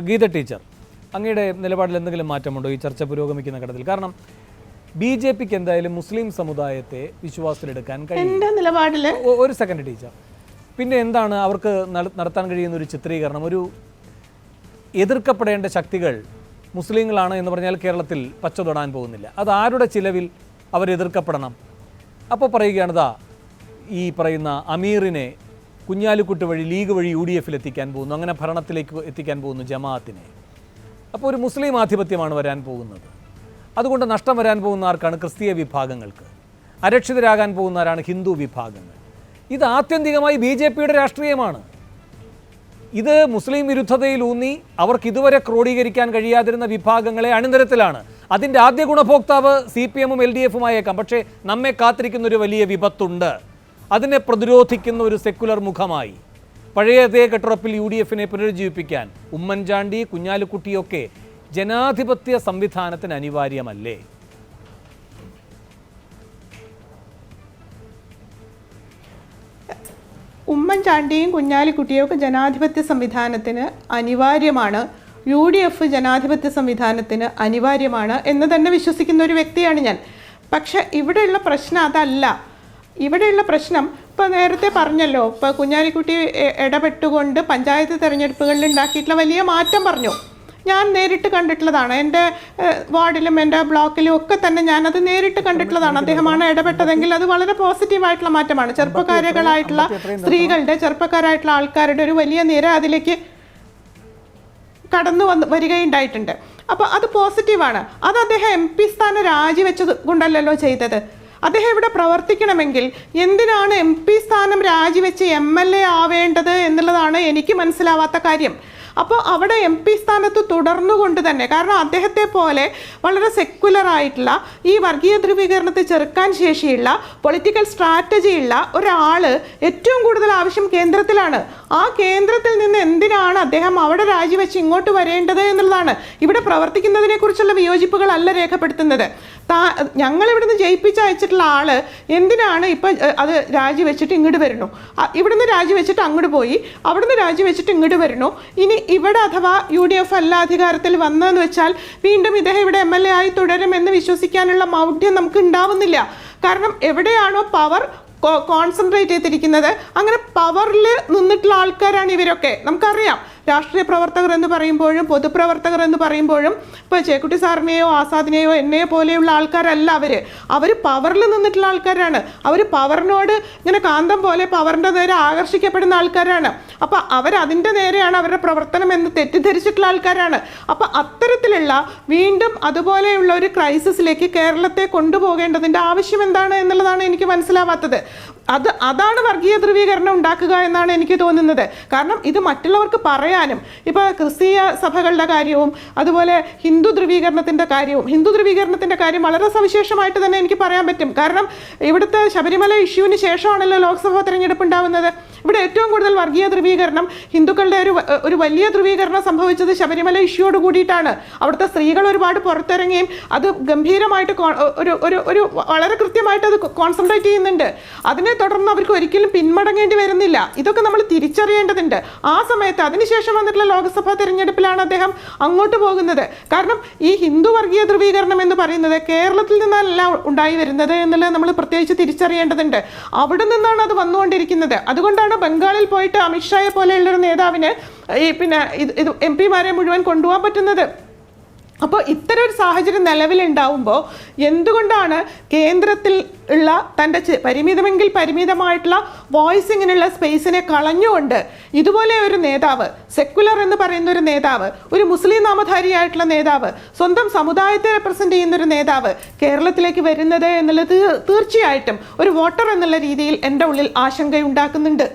Geetha teacher, അങ്ങയുടെ നിലപാടിൽ എന്തെങ്കിലും മാറ്റമുണ്ടോ ഈ ചർച്ച പുരോഗമിക്കുന്ന ഘട്ടത്തിൽ? കാരണം BJPക്ക് എന്തായാലും മുസ്ലിം സമുദായത്തെ വിശ്വാസത്തിലെടുക്കാൻ കഴിയും. നിലപാടിൽ ഒരു സെക്കൻഡ് ടീച്ചർ, പിന്നെ എന്താണ് അവർക്ക് നടത്താൻ കഴിയുന്ന ഒരു ചിത്രീകരണം? ഒരു എതിർക്കപ്പെടേണ്ട ശക്തികൾ മുസ്ലിങ്ങളാണ് എന്ന് പറഞ്ഞാൽ കേരളത്തിൽ പച്ച തൊടാൻ പോകുന്നില്ല. അത് ആരുടെ ചിലവിൽ അവർ എതിർക്കപ്പെടണം? അപ്പോൾ പറയുകയാണതാ ഈ പറയുന്ന അമീറിനെ കുഞ്ഞാലിക്കുട്ടി വഴി ലീഗ് വഴി UDF എത്തിക്കാൻ പോകുന്നു, അങ്ങനെ ഭരണത്തിലേക്ക് എത്തിക്കാൻ പോകുന്നു ജമാഅത്തിനെ. അപ്പോൾ ഒരു മുസ്ലിം ആധിപത്യമാണ് വരാൻ പോകുന്നത്. അതുകൊണ്ട് നഷ്ടം വരാൻ പോകുന്ന ആർക്കാണ്? ക്രിസ്തീയ വിഭാഗങ്ങൾക്ക്. അരക്ഷിതരാകാൻ പോകുന്നവരാണ് ഹിന്ദു വിഭാഗങ്ങൾ. ഇത് ആത്യന്തികമായി BJPയുടെ രാഷ്ട്രീയമാണ്. ഇത് മുസ്ലിം വിരുദ്ധതയിലൂന്നി അവർക്ക് ഇതുവരെ ക്രോഡീകരിക്കാൻ കഴിയാതിരുന്ന വിഭാഗങ്ങളെ അണിനിരത്തിലാണ്. അതിൻ്റെ ആദ്യ ഗുണഭോക്താവ് CPM-ഉം LDF-ഉം ആയേക്കാം. പക്ഷേ നമ്മെ കാത്തിരിക്കുന്നൊരു വലിയ വിപത്തുണ്ട്. അതിനെ പ്രതിരോധിക്കുന്ന ഒരു സെക്കുലർ മുഖമായി പഴയ അതേ കെട്ടുറപ്പിൽ UDF-നെ പുനരുജ്ജീവിപ്പിക്കാൻ ഉമ്മൻചാണ്ടി, കുഞ്ഞാലിക്കുട്ടിയൊക്കെ ജനാധിപത്യ സംവിധാനത്തിന് അനിവാര്യമല്ലേ? ഉമ്മൻചാണ്ടിയും കുഞ്ഞാലിക്കുട്ടിയൊക്കെ ജനാധിപത്യ സംവിധാനത്തിന് അനിവാര്യമാണ്. UDF ജനാധിപത്യ സംവിധാനത്തിന് അനിവാര്യമാണ് എന്ന് തന്നെ വിശ്വസിക്കുന്ന ഒരു വ്യക്തിയാണ് ഞാൻ. പക്ഷെ ഇവിടെയുള്ള പ്രശ്നം അതല്ല. ഇവിടെയുള്ള പ്രശ്നം ഇപ്പോൾ നേരത്തെ പറഞ്ഞല്ലോ, ഇപ്പോൾ കുഞ്ഞാലിക്കുട്ടി ഇടപെട്ടുകൊണ്ട് പഞ്ചായത്ത് തിരഞ്ഞെടുപ്പുകളിൽ ഉണ്ടാക്കിയിട്ടുള്ള വലിയ മാറ്റം പറഞ്ഞു. ഞാൻ നേരിട്ട് കണ്ടിട്ടുള്ളതാണ്. എൻ്റെ വാർഡിലും എൻ്റെ ബ്ലോക്കിലും ഒക്കെ തന്നെ ഞാനത് നേരിട്ട് കണ്ടിട്ടുള്ളതാണ്. അദ്ദേഹമാണ് ഇടപെട്ടതെങ്കിൽ അത് വളരെ പോസിറ്റീവായിട്ടുള്ള മാറ്റമാണ്. ചെറുപ്പക്കാരായിട്ടുള്ള സ്ത്രീകളുടെ, ചെറുപ്പക്കാരായിട്ടുള്ള ആൾക്കാരുടെ ഒരു വലിയ നിര അതിലേക്ക് കടന്നു വരികയുണ്ടായിട്ടുണ്ട്. അപ്പോൾ അത് പോസിറ്റീവാണ്. അത് അദ്ദേഹം MP സ്ഥാനം രാജിവെച്ചത് കൊണ്ടല്ലല്ലോ ചെയ്തത്. അദ്ദേഹം ഇവിടെ പ്രവർത്തിക്കണമെങ്കിൽ എന്തിനാണ് MP സ്ഥാനം രാജിവെച്ച് MLA ആവേണ്ടത് എന്നുള്ളതാണ് എനിക്ക് മനസ്സിലാവാത്ത കാര്യം. അപ്പോൾ അവിടെ MP സ്ഥാനത്ത് തുടർന്നുകൊണ്ട് തന്നെ, കാരണം അദ്ദേഹത്തെ പോലെ വളരെ സെക്കുലറായിട്ടുള്ള ഈ വർഗീയ ധ്രുവീകരണത്തെ ചെറുക്കാൻ ശേഷിയുള്ള പൊളിറ്റിക്കൽ സ്ട്രാറ്റജിയുള്ള ഒരാൾ ഏറ്റവും കൂടുതൽ ആവശ്യം കേന്ദ്രത്തിലാണ്. ആ കേന്ദ്രത്തിൽ നിന്ന് എന്തിനാണ് അദ്ദേഹം അവിടെ രാജിവെച്ച് ഇങ്ങോട്ട് വരേണ്ടത് എന്നുള്ളതാണ്. ഇവിടെ പ്രവർത്തിക്കുന്നതിനെ കുറിച്ചുള്ള വിയോജിപ്പുകളല്ല രേഖപ്പെടുത്തുന്നത്. ഞങ്ങൾ ഇവിടുന്ന് ജയിപ്പിച്ച് അയച്ചിട്ടുള്ള ആൾ എന്തിനാണ് ഇപ്പം അത് രാജിവെച്ചിട്ട് ഇങ്ങോട്ട് വരുന്നു? ഇവിടുന്ന് രാജിവെച്ചിട്ട് അങ്ങോട്ട് പോയി, അവിടുന്ന് രാജിവെച്ചിട്ട് ഇങ്ങോട്ട് വരുന്നു. ഇനി ഇവിടെ അഥവാ UDF അല്ല അധികാരത്തിൽ വന്നതെന്ന് വെച്ചാൽ വീണ്ടും ഇദ്ദേഹം ഇവിടെ MLA ആയി തുടരുമെന്ന് വിശ്വസിക്കാനുള്ള മൗഢ്യം നമുക്ക് ഉണ്ടാവുന്നില്ല. കാരണം എവിടെയാണോ പവർ കോൺസെൻട്രേറ്റ് ചെയ്തിരിക്കുന്നത്, അങ്ങനെ പവറിൽ നിന്നിട്ടുള്ള ആൾക്കാരാണ് ഇവരൊക്കെ. നമുക്കറിയാം, രാഷ്ട്രീയ പ്രവർത്തകർ എന്ന് പറയുമ്പോഴും പൊതുപ്രവർത്തകർ എന്ന് പറയുമ്പോഴും ഇപ്പോൾ ചേക്കുട്ടി സാറിനെയോ ആസാദിനെയോ എന്നെയോ പോലെയുള്ള ആൾക്കാരല്ല അവർ പവറിൽ നിന്നിട്ടുള്ള ആൾക്കാരാണ്. അവർ പവറിനോട് ഇങ്ങനെ കാന്തം പോലെ പവറിൻ്റെ നേരെ ആകർഷിക്കപ്പെടുന്ന ആൾക്കാരാണ്. അപ്പോൾ അവരതിൻ്റെ നേരെയാണ് അവരുടെ പ്രവർത്തനം എന്ന് തെറ്റിദ്ധരിച്ചിട്ടുള്ള ആൾക്കാരാണ്. അപ്പോൾ അത്തരത്തിലുള്ള വീണ്ടും അതുപോലെയുള്ള ഒരു ക്രൈസിസിലേക്ക് കേരളത്തെ കൊണ്ടുപോകേണ്ടതിൻ്റെ ആവശ്യം എന്താണ് എന്നുള്ളതാണ് എനിക്ക് മനസ്സിലാവാത്തത്. അതാണ് വർഗീയ ധ്രുവീകരണം ഉണ്ടാക്കുക എന്നാണ് എനിക്ക് തോന്നുന്നത്. കാരണം ഇത് മറ്റുള്ളവർക്ക് പറയാനും, ഇപ്പോൾ ക്രിസ്തീയ സഭകളുടെ കാര്യവും അതുപോലെ ഹിന്ദു ധ്രുവീകരണത്തിൻ്റെ കാര്യം വളരെ സവിശേഷമായിട്ട് തന്നെ എനിക്ക് പറയാൻ പറ്റും. കാരണം ഇവിടുത്തെ ശബരിമല ഇഷ്യൂവിന് ശേഷമാണല്ലോ ലോക്സഭാ തെരഞ്ഞെടുപ്പ് ഉണ്ടാകുന്നത്. ഇവിടെ ഏറ്റവും കൂടുതൽ വർഗീയ ധ്രുവീകരണം, ഹിന്ദുക്കളുടെ ഒരു വലിയ ധ്രുവീകരണം സംഭവിച്ചത് ശബരിമല ഇഷ്യൂയോട് കൂടിയിട്ടാണ്. അവിടുത്തെ സ്ത്രീകൾ ഒരുപാട് പുറത്തിറങ്ങുകയും അത് ഗംഭീരമായിട്ട് ഒരു വളരെ കൃത്യമായിട്ട് അത് കോൺസെൻട്രേറ്റ് ചെയ്യുന്നുണ്ട്. അതിനെ തുടർന്ന് അവർക്ക് ഒരിക്കലും പിന്മടങ്ങേണ്ടി വരുന്നില്ല. ഇതൊക്കെ നമ്മൾ തിരിച്ചറിയേണ്ടതുണ്ട്. ആ സമയത്ത് അതിനുശേഷം വന്നിട്ടുള്ള ലോക്സഭാ തെരഞ്ഞെടുപ്പിലാണ് അദ്ദേഹം അങ്ങോട്ട് പോകുന്നത്. കാരണം ഈ ഹിന്ദു വർഗീയ ധ്രുവീകരണം എന്ന് പറയുന്നത് കേരളത്തിൽ നിന്നല്ല ഉണ്ടായി വരുന്നത് എന്നുള്ളത് നമ്മൾ പ്രത്യേകിച്ച് തിരിച്ചറിയേണ്ടതുണ്ട്. അവിടെ നിന്നാണ് അത് വന്നുകൊണ്ടിരിക്കുന്നത്. അതുകൊണ്ടാണ് ബംഗാളിൽ പോയിട്ട് അമിത്ഷായെ പോലെയുള്ളൊരു നേതാവിന് ഇത് MP-മാരെ മുഴുവൻ കൊണ്ടുപോകാൻ പറ്റുന്നത്. അപ്പോൾ ഇത്തരം ഒരു സാഹചര്യം നിലവിലുണ്ടാവുമ്പോൾ എന്തുകൊണ്ടാണ് കേന്ദ്രത്തിൽ ഉള്ള തൻ്റെ പരിമിതമെങ്കിൽ പരിമിതമായിട്ടുള്ള വോയിസിങ്ങിനുള്ള സ്പേസിനെ കളഞ്ഞുകൊണ്ട് ഇതുപോലെ ഒരു നേതാവ്, സെക്കുലർ എന്ന് പറയുന്ന ഒരു നേതാവ്, ഒരു മുസ്ലിം നാമധാരിയായിട്ടുള്ള നേതാവ്, സ്വന്തം സമുദായത്തെ റെപ്രസെൻ്റ് ചെയ്യുന്ന ഒരു നേതാവ് കേരളത്തിലേക്ക് വരുന്നത് എന്നുള്ളത് തീർച്ചയായിട്ടും ഒരു വോട്ടർ എന്നുള്ള രീതിയിൽ എൻ്റെ ഉള്ളിൽ ആശങ്കയുണ്ടാക്കുന്നുണ്ട്.